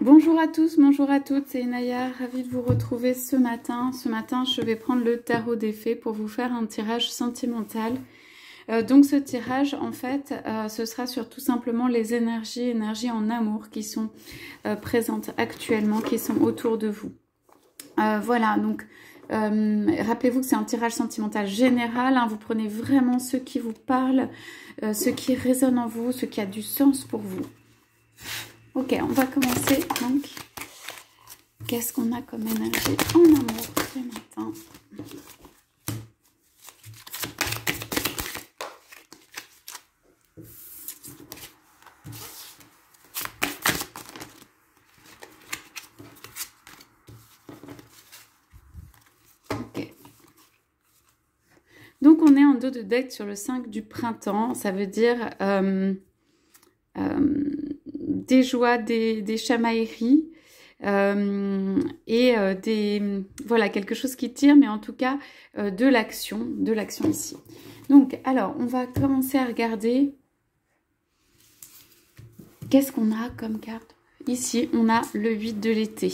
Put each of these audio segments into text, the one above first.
Bonjour à tous, bonjour à toutes, c'est Inaya, ravie de vous retrouver ce matin. Ce matin, je vais prendre le tarot des fées pour vous faire un tirage sentimental. Donc ce tirage, en fait, ce sera sur tout simplement les énergies en amour qui sont présentes actuellement, qui sont autour de vous. Voilà, donc rappelez-vous que c'est un tirage sentimental général, hein, vous prenez vraiment ce qui vous parle, ce qui résonne en vous, ce qui a du sens pour vous. Ok, on va commencer donc. Qu'est-ce qu'on a comme énergie en amour ce matin? Ok. Donc on est en dos de deck sur le 5 du printemps. Ça veut dire des joies, des chamailleries. Voilà, quelque chose qui tire, mais en tout cas de l'action ici. Donc alors on va commencer à regarder qu'est-ce qu'on a comme carte. Ici on a le 8 de l'été.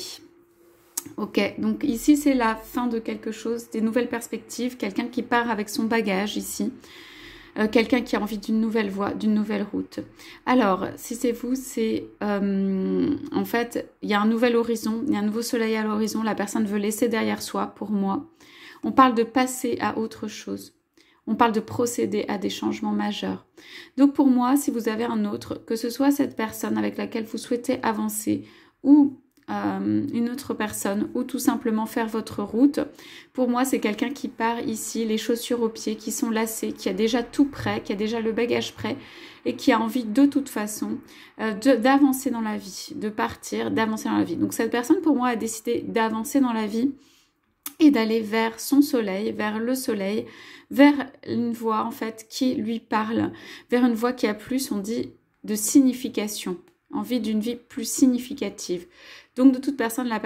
Ok, donc ici c'est la fin de quelque chose, des nouvelles perspectives, quelqu'un qui part avec son bagage ici. Quelqu'un qui a envie d'une nouvelle voie, d'une nouvelle route. Alors, si c'est vous, c'est en fait, il y a un nouvel horizon, il y a un nouveau soleil à l'horizon, la personne veut laisser derrière soi, pour moi. On parle de passer à autre chose. On parle de procéder à des changements majeurs. Donc pour moi, si vous avez un autre, que ce soit cette personne avec laquelle vous souhaitez avancer ou une autre personne ou tout simplement faire votre route. Pour moi, c'est quelqu'un qui part ici, les chaussures aux pieds, qui sont lacées, qui a déjà tout prêt, qui a déjà le bagage prêt et qui a envie de toute façon d'avancer dans la vie, de partir, d'avancer dans la vie. Donc cette personne, pour moi, a décidé d'avancer dans la vie et d'aller vers son soleil, vers le soleil, vers une voie en fait qui lui parle, vers une voie qui a plus, on dit, de signification, envie d'une vie plus significative. Donc de toute façon, la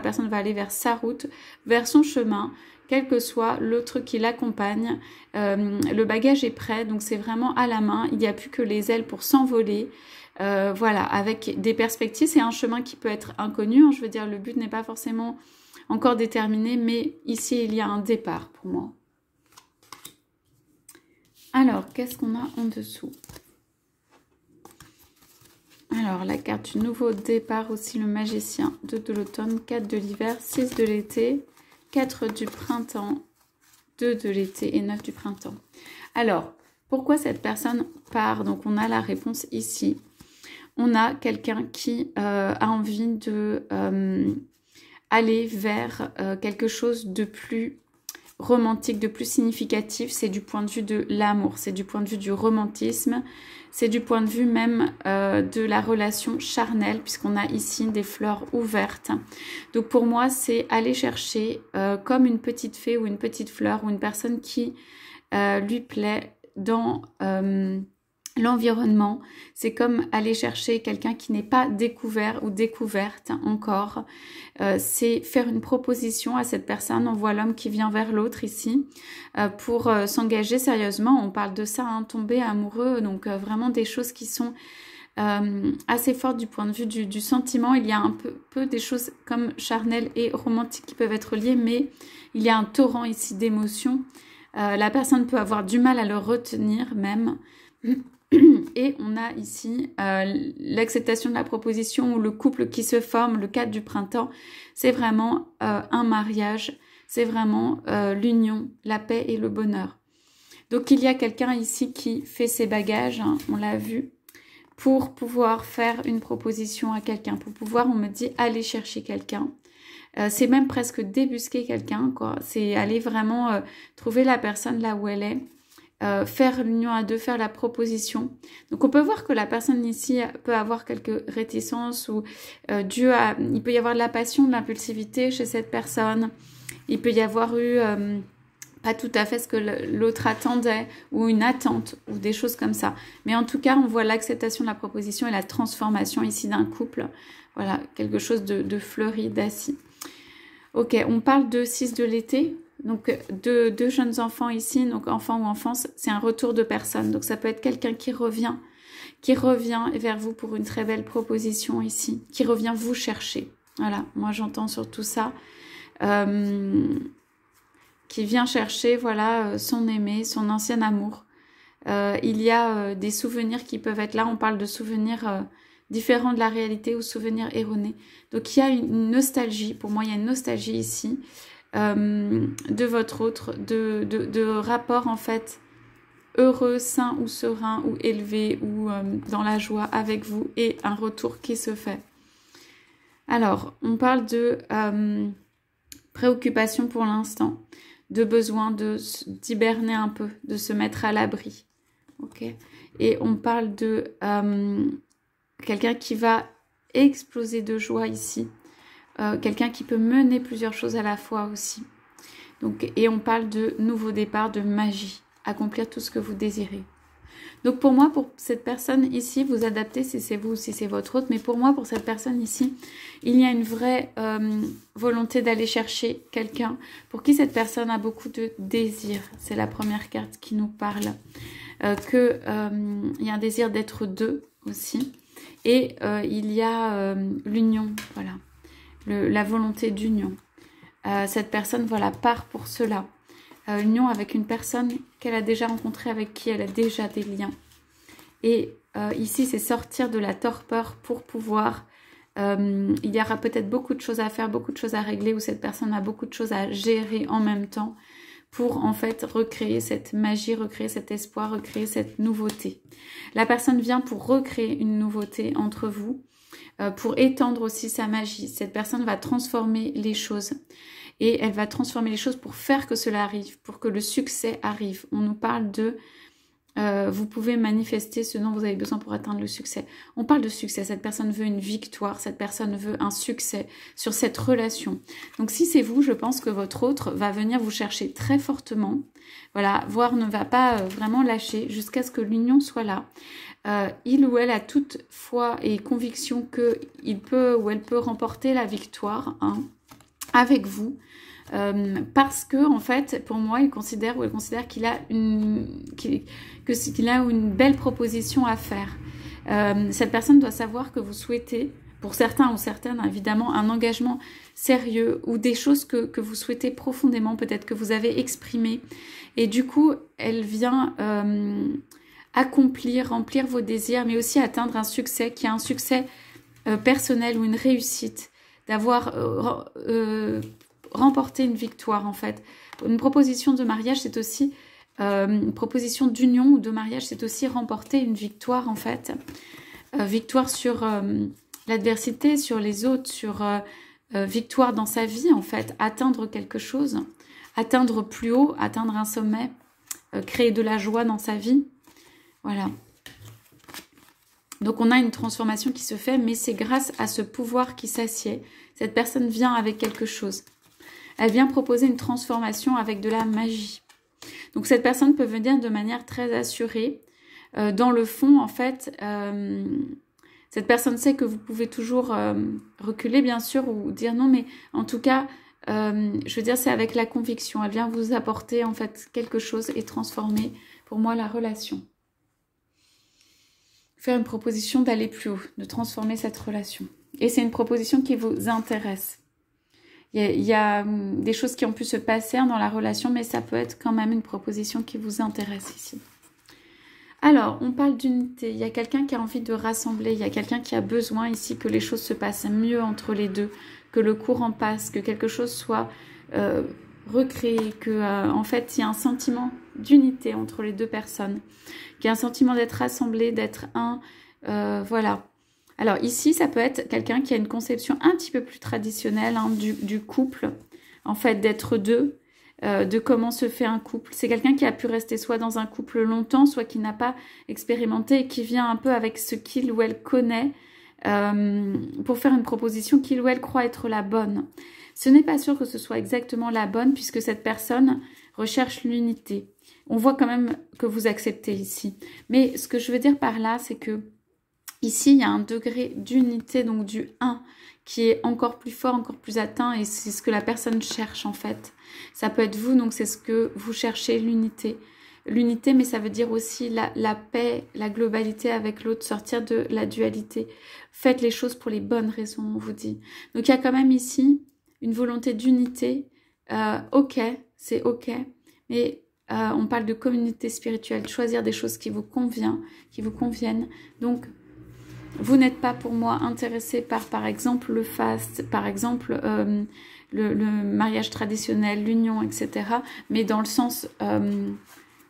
personne va aller vers sa route, vers son chemin, quel que soit l'autre qui l'accompagne. Le bagage est prêt, donc c'est vraiment à la main. Il n'y a plus que les ailes pour s'envoler. Voilà, avec des perspectives. C'est un chemin qui peut être inconnu. Hein, je veux dire, le but n'est pas forcément encore déterminé, mais ici, il y a un départ pour moi. Alors, qu'est-ce qu'on a en dessous ? Alors, la carte du nouveau départ aussi, le magicien, 2 de l'automne, 4 de l'hiver, 6 de l'été, 4 du printemps, 2 de l'été et 9 du printemps. Alors, pourquoi cette personne part? Donc, on a la réponse ici. On a quelqu'un qui a envie de aller vers quelque chose de plus romantique, de plus significatif. C'est du point de vue de l'amour, c'est du point de vue du romantisme, c'est du point de vue même de la relation charnelle, puisqu'on a ici des fleurs ouvertes. Donc pour moi, c'est aller chercher comme une petite fée ou une petite fleur ou une personne qui lui plaît dans l'environnement. C'est comme aller chercher quelqu'un qui n'est pas découvert ou découverte encore. C'est faire une proposition à cette personne. On voit l'homme qui vient vers l'autre ici pour s'engager sérieusement. On parle de ça, hein, tomber amoureux. Donc vraiment des choses qui sont assez fortes du point de vue du sentiment. Il y a un peu des choses comme charnelles et romantiques qui peuvent être liées, mais il y a un torrent ici d'émotions. La personne peut avoir du mal à le retenir même. Et on a ici l'acceptation de la proposition ou le couple qui se forme, le cadre du printemps. C'est vraiment un mariage, c'est vraiment l'union, la paix et le bonheur. Donc il y a quelqu'un ici qui fait ses bagages, hein, on l'a vu, pour pouvoir faire une proposition à quelqu'un, pour pouvoir, on me dit, aller chercher quelqu'un. C'est même presque débusquer quelqu'un, quoi. C'est aller vraiment trouver la personne là où elle est. Faire l'union à deux, faire la proposition. Donc on peut voir que la personne ici peut avoir quelques réticences ou il peut y avoir de la passion, de l'impulsivité chez cette personne. Il peut y avoir eu pas tout à fait ce que l'autre attendait ou une attente ou des choses comme ça. Mais en tout cas, on voit l'acceptation de la proposition et la transformation ici d'un couple. Voilà, quelque chose de fleuri, d'assis. Ok, on parle de 6 de l'été. Donc, deux jeunes enfants ici, donc enfants ou enfance, c'est un retour de personne. Donc, ça peut être quelqu'un qui revient, qui revient vers vous pour une très belle proposition ici, qui revient vous chercher. Voilà, moi j'entends surtout ça. Qui vient chercher, voilà, son aimé, son ancien amour. Il y a des souvenirs qui peuvent être là. On parle de souvenirs différents de la réalité ou souvenirs erronés. Donc il y a une nostalgie. Pour moi, il y a une nostalgie ici de votre autre, de rapport en fait heureux, sain ou serein ou élevé ou dans la joie avec vous et un retour qui se fait. Alors, on parle de préoccupation pour l'instant, de besoin d'hiberner un peu, de se mettre à l'abri. Ok. Et on parle de quelqu'un qui va exploser de joie ici. Quelqu'un qui peut mener plusieurs choses à la fois aussi. Donc, et on parle de nouveau départ, de magie, accomplir tout ce que vous désirez. Donc pour moi, pour cette personne ici, vous adaptez si c'est vous ou si c'est votre autre, mais pour moi, pour cette personne ici, il y a une vraie volonté d'aller chercher quelqu'un pour qui cette personne a beaucoup de désir. C'est la première carte qui nous parle. Il y a un désir d'être deux aussi. Et il y a l'union, voilà. La volonté d'union. Cette personne, voilà, part pour cela. Union avec une personne qu'elle a déjà rencontrée, avec qui elle a déjà des liens. Et ici, c'est sortir de la torpeur pour pouvoir... il y aura peut-être beaucoup de choses à faire, beaucoup de choses à régler, où cette personne a beaucoup de choses à gérer en même temps pour en fait recréer cette magie, recréer cet espoir, recréer cette nouveauté. La personne vient pour recréer une nouveauté entre vous, pour étendre aussi sa magie. Cette personne va transformer les choses. Et elle va transformer les choses pour faire que cela arrive, pour que le succès arrive. On nous parle de... vous pouvez manifester ce dont vous avez besoin pour atteindre le succès. On parle de succès. Cette personne veut une victoire. Cette personne veut un succès sur cette relation. Donc si c'est vous, je pense que votre autre va venir vous chercher très fortement. Voilà, voire ne va pas vraiment lâcher jusqu'à ce que l'union soit là. Il ou elle a toute foi et conviction qu'il peut ou elle peut remporter la victoire, hein, avec vous, parce que en fait, pour moi, il considère ou elle considère qu'il a qu'il a une belle proposition à faire. Cette personne doit savoir que vous souhaitez, pour certains ou certaines, évidemment, un engagement sérieux ou des choses que vous souhaitez profondément, peut-être que vous avez exprimé. Et du coup, elle vient accomplir, remplir vos désirs, mais aussi atteindre un succès qui est un succès personnel ou une réussite, d'avoir remporté une victoire en fait. Une proposition de mariage, c'est aussi une proposition d'union ou de mariage, c'est aussi remporter une victoire en fait. Victoire sur l'adversité, sur les autres, sur victoire dans sa vie en fait. Atteindre quelque chose, atteindre plus haut, atteindre un sommet, créer de la joie dans sa vie. Voilà. Donc on a une transformation qui se fait, mais c'est grâce à ce pouvoir qui s'assied. Cette personne vient avec quelque chose. Elle vient proposer une transformation avec de la magie. Donc cette personne peut venir de manière très assurée. Dans le fond, en fait, cette personne sait que vous pouvez toujours reculer, bien sûr, ou dire non, mais en tout cas, je veux dire, c'est avec la conviction. Elle vient vous apporter, en fait, quelque chose et transformer, pour moi, la relation. Faire une proposition d'aller plus haut, de transformer cette relation. Et c'est une proposition qui vous intéresse. Il y a des choses qui ont pu se passer dans la relation, mais ça peut être quand même une proposition qui vous intéresse ici. Alors, on parle d'unité. Il y a quelqu'un qui a envie de rassembler. Il y a quelqu'un qui a besoin ici que les choses se passent mieux entre les deux, que le courant passe, que quelque chose soit recréé, que en fait, il y a un sentiment d'unité entre les deux personnes, qu'il y a un sentiment d'être rassemblé, d'être un, voilà. Alors ici, ça peut être quelqu'un qui a une conception un petit peu plus traditionnelle hein, du couple, en fait, d'être deux, de comment se fait un couple. C'est quelqu'un qui a pu rester soit dans un couple longtemps, soit qui n'a pas expérimenté et qui vient un peu avec ce qu'il ou elle connaît pour faire une proposition qu'il ou elle croit être la bonne. Ce n'est pas sûr que ce soit exactement la bonne puisque cette personne recherche l'unité. On voit quand même que vous acceptez ici. Mais ce que je veux dire par là, c'est que ici, il y a un degré d'unité, donc du 1, qui est encore plus fort, encore plus atteint, et c'est ce que la personne cherche en fait. Ça peut être vous, donc c'est ce que vous cherchez, l'unité. l'unité, mais ça veut dire aussi la paix, la globalité avec l'autre, sortir de la dualité. Faites les choses pour les bonnes raisons, on vous dit. Donc il y a quand même ici une volonté d'unité. Ok, c'est ok, mais on parle de communauté spirituelle, choisir des choses qui vous conviennent. Donc vous n'êtes pas pour moi intéressé par exemple le faste, par exemple le mariage traditionnel, l'union, etc. Mais dans le sens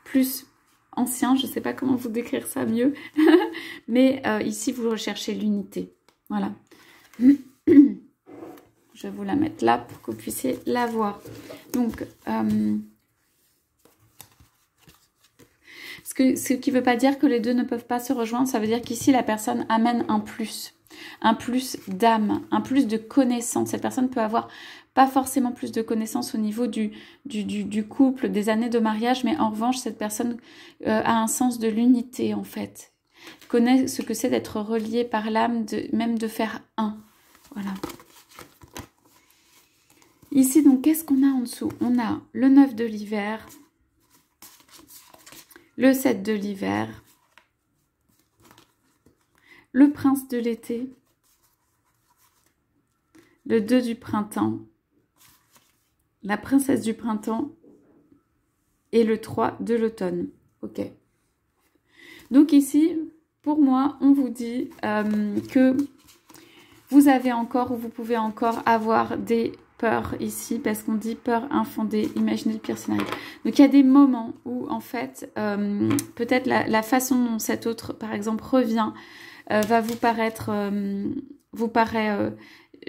plus ancien, je ne sais pas comment vous décrire ça mieux, mais ici vous recherchez l'unité. Voilà. Je vais vous la mettre là pour que vous puissiez la voir. Donc, ce qui ne veut pas dire que les deux ne peuvent pas se rejoindre, ça veut dire qu'ici la personne amène un plus d'âme, un plus de connaissances. Cette personne peut avoir pas forcément plus de connaissances au niveau du couple, des années de mariage, mais en revanche, cette personne a un sens de l'unité en fait. Connaît ce que c'est d'être relié par l'âme, même de faire un. Voilà. Ici, donc, qu'est-ce qu'on a en dessous? On a le 9 de l'hiver, le 7 de l'hiver, le prince de l'été, le 2 du printemps, la princesse du printemps et le 3 de l'automne. Ok. Donc ici, pour moi, on vous dit que vous avez encore ou vous pouvez encore avoir des peurs ici, parce qu'on dit peur infondée, imaginez le pire scénario. Donc il y a des moments où en fait, peut-être la façon dont cet autre, par exemple, revient, va vous paraître,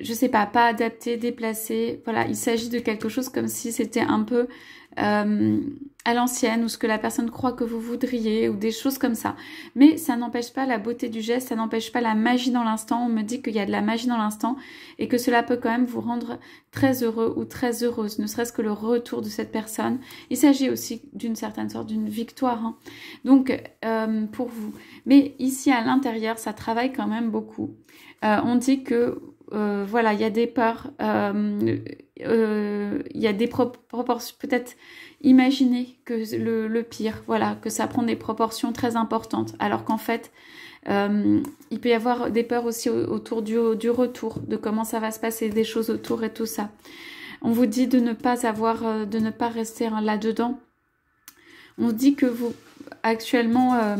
je sais pas adapté, déplacé. Voilà, il s'agit de quelque chose comme si c'était un peu à l'ancienne, ou ce que la personne croit que vous voudriez, ou des choses comme ça. Mais ça n'empêche pas la beauté du geste, ça n'empêche pas la magie dans l'instant. On me dit qu'il y a de la magie dans l'instant et que cela peut quand même vous rendre très heureux ou très heureuse, ne serait-ce que le retour de cette personne. Il s'agit aussi d'une certaine sorte d'une victoire, hein. Donc, pour vous. Mais ici, à l'intérieur, ça travaille quand même beaucoup. On dit que voilà, il y a des peurs, il y a des proportions, peut-être imaginez que le pire, voilà, que ça prend des proportions très importantes, alors qu'en fait, il peut y avoir des peurs aussi autour du retour, de comment ça va se passer, des choses autour et tout ça. On vous dit de ne pas avoir, de ne pas rester là-dedans. On dit que vous, actuellement,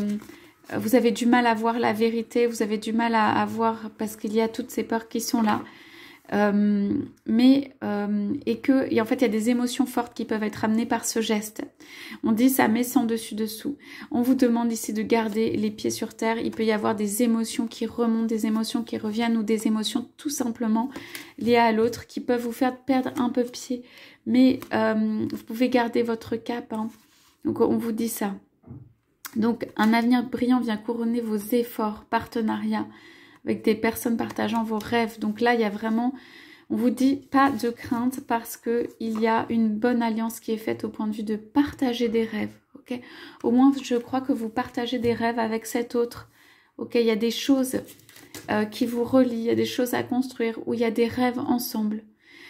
vous avez du mal à voir la vérité, vous avez du mal à voir parce qu'il y a toutes ces peurs qui sont là. Et en fait, il y a des émotions fortes qui peuvent être amenées par ce geste. On dit ça met sans dessus-dessous. On vous demande ici de garder les pieds sur terre. Il peut y avoir des émotions qui remontent, des émotions qui reviennent ou des émotions tout simplement liées à l'autre qui peuvent vous faire perdre un peu pied. Mais vous pouvez garder votre cap, hein. Donc, on vous dit ça. Donc, un avenir brillant vient couronner vos efforts, partenariats avec des personnes partageant vos rêves. Donc là, il y a vraiment, on vous dit pas de crainte parce qu'il y a une bonne alliance qui est faite au point de vue de partager des rêves. Ok, au moins, je crois que vous partagez des rêves avec cet autre. Ok, il y a des choses qui vous relient, il y a des choses à construire où il y a des rêves ensemble.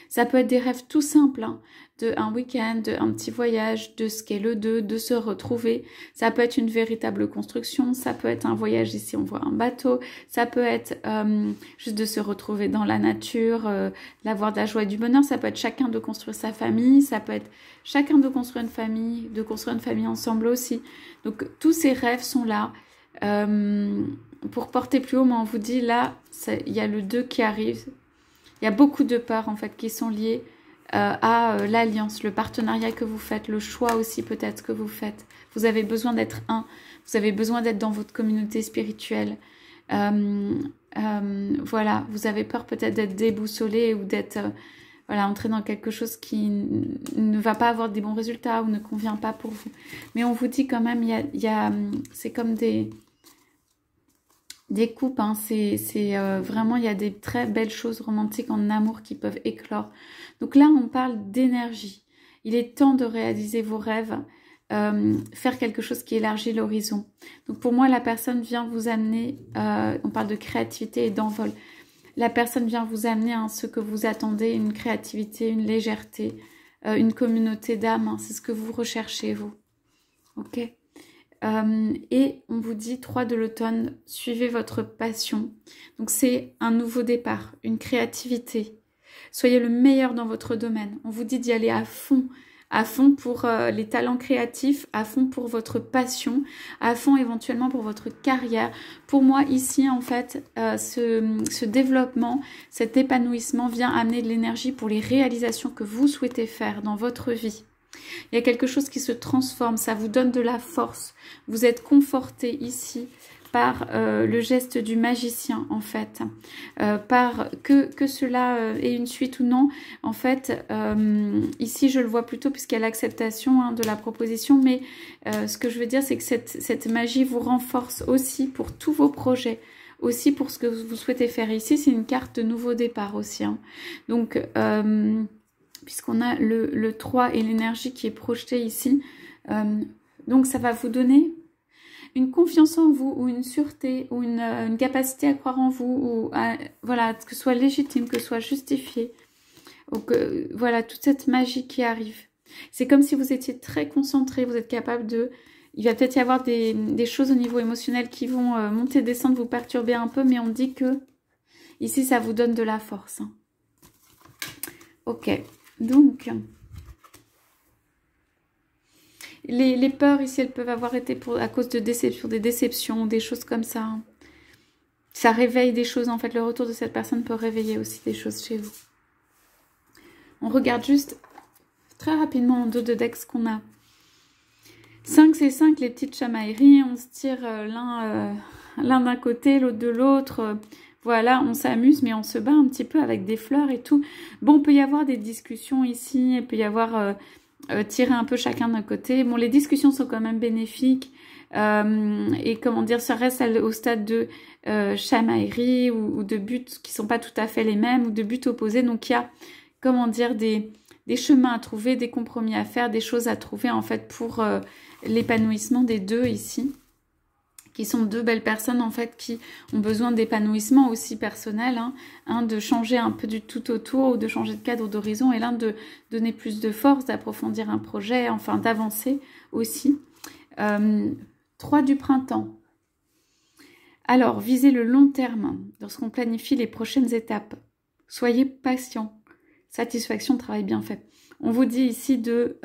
Ça peut être des rêves tout simples, hein, de un week-end, un petit voyage, de ce qu'est le deux, de se retrouver. Ça peut être une véritable construction, ça peut être un voyage, ici on voit un bateau, ça peut être juste de se retrouver dans la nature, d'avoir de la joie et du bonheur, ça peut être chacun de construire sa famille, ça peut être chacun de construire une famille ensemble aussi. Donc tous ces rêves sont là. Pour porter plus haut, mais on vous dit là, il y a le 2 qui arrive. Il y a beaucoup de peurs en fait qui sont liées à l'alliance, le partenariat que vous faites, le choix aussi peut-être que vous faites. Vous avez besoin d'être un, vous avez besoin d'être dans votre communauté spirituelle. Voilà, vous avez peur peut-être d'être déboussolé ou d'être voilà, entré dans quelque chose qui ne va pas avoir des bons résultats ou ne convient pas pour vous. Mais on vous dit quand même, c'est comme des coupes, hein. C'est vraiment, il y a des très belles choses romantiques en amour qui peuvent éclore. Donc là, on parle d'énergie. Il est temps de réaliser vos rêves, faire quelque chose qui élargit l'horizon. Donc pour moi, la personne vient vous amener, on parle de créativité et d'envol. La personne vient vous amener à ce que vous attendez, une créativité, une légèreté, une communauté d'âme. Hein. C'est ce que vous recherchez, vous. Ok. Et on vous dit 3 de l'automne, suivez votre passion. Donc c'est un nouveau départ, une créativité. Soyez le meilleur dans votre domaine. On vous dit d'y aller à fond pour les talents créatifs, à fond pour votre passion, à fond éventuellement pour votre carrière. Pour moi ici en fait, ce développement, cet épanouissement vient amener de l'énergie pour les réalisations que vous souhaitez faire dans votre vie. Il y a quelque chose qui se transforme, ça vous donne de la force. Vous êtes conforté ici par le geste du magicien en fait. Par que cela ait une suite ou non, en fait, ici je le vois plutôt puisqu'il y a l'acceptation de la proposition, mais ce que je veux dire c'est que cette magie vous renforce aussi pour tous vos projets, aussi pour ce que vous souhaitez faire. Ici c'est une carte de nouveau départ aussi. Donc... puisqu'on a le 3 et l'énergie qui est projetée ici. Donc ça va vous donner une confiance en vous, ou une sûreté, ou une capacité à croire en vous, ou voilà, que ce soit légitime, que ce soit justifié. Ou que, voilà, toute cette magie qui arrive. C'est comme si vous étiez très concentré, vous êtes capable de... Il va peut-être y avoir des choses au niveau émotionnel qui vont monter, descendre, vous perturber un peu, mais on dit que ici ça vous donne de la force. Ok. Donc, les peurs ici, elles peuvent avoir été à cause de déceptions, des déceptions, des choses comme ça. Ça réveille des choses, en fait. Le retour de cette personne peut réveiller aussi des choses chez vous. On regarde juste très rapidement en dos de deck ce qu'on a. 5, c'est 5, les petites chamailleries. On se tire l'un d'un côté, l'autre de l'autre. Voilà, on s'amuse, mais on se bat un petit peu avec des fleurs et tout. Bon, il peut y avoir des discussions ici, il peut y avoir tirer un peu chacun d'un côté. Bon, les discussions sont quand même bénéfiques. Et comment dire, ça reste au stade de chamaillerie ou de buts qui sont pas tout à fait les mêmes, ou de buts opposés. Donc, il y a, comment dire, des chemins à trouver, des compromis à faire, des choses à trouver, en fait, pour l'épanouissement des deux ici. Qui sont deux belles personnes en fait qui ont besoin d'épanouissement aussi personnel, de changer un peu du tout autour, ou de changer de cadre d'horizon, et l'un de donner plus de force, d'approfondir un projet, enfin d'avancer aussi. 3 du printemps. Alors, visez le long terme lorsqu'on planifie les prochaines étapes. Soyez patient. Satisfaction, travail bien fait. On vous dit ici de...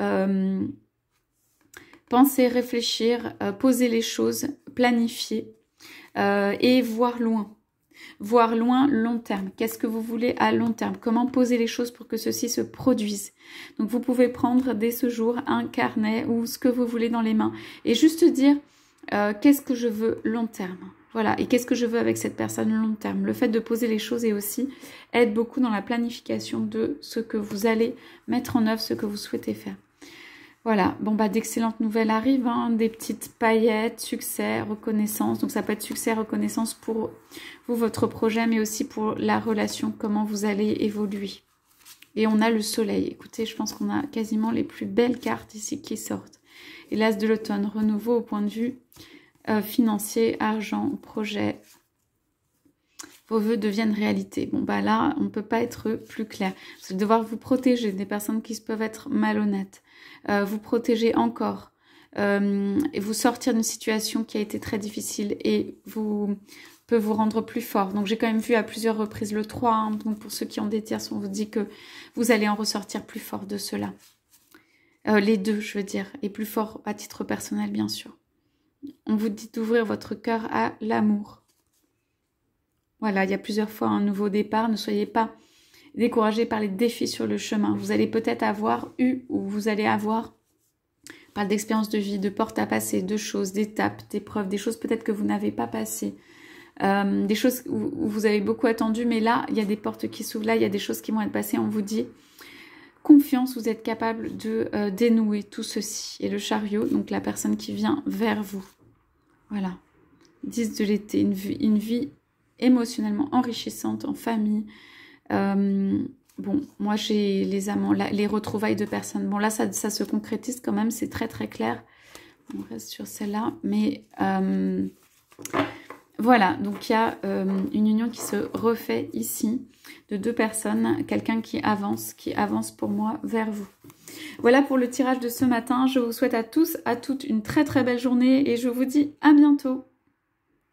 penser, réfléchir, poser les choses, planifier et voir loin. Voir loin, long terme. Qu'est-ce que vous voulez à long terme? Comment poser les choses pour que ceci se produise? Donc vous pouvez prendre dès ce jour un carnet ou ce que vous voulez dans les mains et juste dire qu'est-ce que je veux long terme? Voilà, et qu'est-ce que je veux avec cette personne long terme? Le fait de poser les choses et aussi aide beaucoup dans la planification de ce que vous allez mettre en œuvre, ce que vous souhaitez faire. Voilà, bon bah d'excellentes nouvelles arrivent, des petites paillettes, succès, reconnaissance. Donc ça peut être succès, reconnaissance pour vous, votre projet, mais aussi pour la relation, comment vous allez évoluer. Et on a le soleil. Écoutez, je pense qu'on a quasiment les plus belles cartes ici qui sortent. Et l'as de l'automne, renouveau au point de vue financier, argent, projet. Vos vœux deviennent réalité. Bon bah là, on ne peut pas être plus clair. Vous allez devoir vous protéger des personnes qui peuvent être malhonnêtes. Vous protéger encore et vous sortir d'une situation qui a été très difficile et peut vous rendre plus fort. Donc j'ai quand même vu à plusieurs reprises le 3, donc pour ceux qui ont des tierces, on vous dit que vous allez en ressortir plus fort de cela. Les deux, je veux dire, et plus fort à titre personnel, bien sûr. On vous dit d'ouvrir votre cœur à l'amour. Voilà, il y a plusieurs fois un nouveau départ, ne soyez pas découragé par les défis sur le chemin. Vous allez peut-être avoir ou vous allez avoir, par d'expériences de vie, de portes à passer, de choses, d'étapes, d'épreuves, des choses peut-être que vous n'avez pas passées, des choses où vous avez beaucoup attendu, mais là, il y a des portes qui s'ouvrent, là, il y a des choses qui vont être passées, on vous dit confiance, vous êtes capable de dénouer tout ceci. Et le chariot, donc la personne qui vient vers vous. Voilà. 10 de l'été, une vie émotionnellement enrichissante en famille. Bon, moi j'ai les amants, les retrouvailles de personnes. Bon là ça se concrétise quand même, c'est très très clair. On reste sur celle-là, mais voilà, donc il y a une union qui se refait ici de deux personnes, quelqu'un qui avance pour moi vers vous. Voilà pour le tirage de ce matin. Je vous souhaite à tous, à toutes une très très belle journée et je vous dis à bientôt.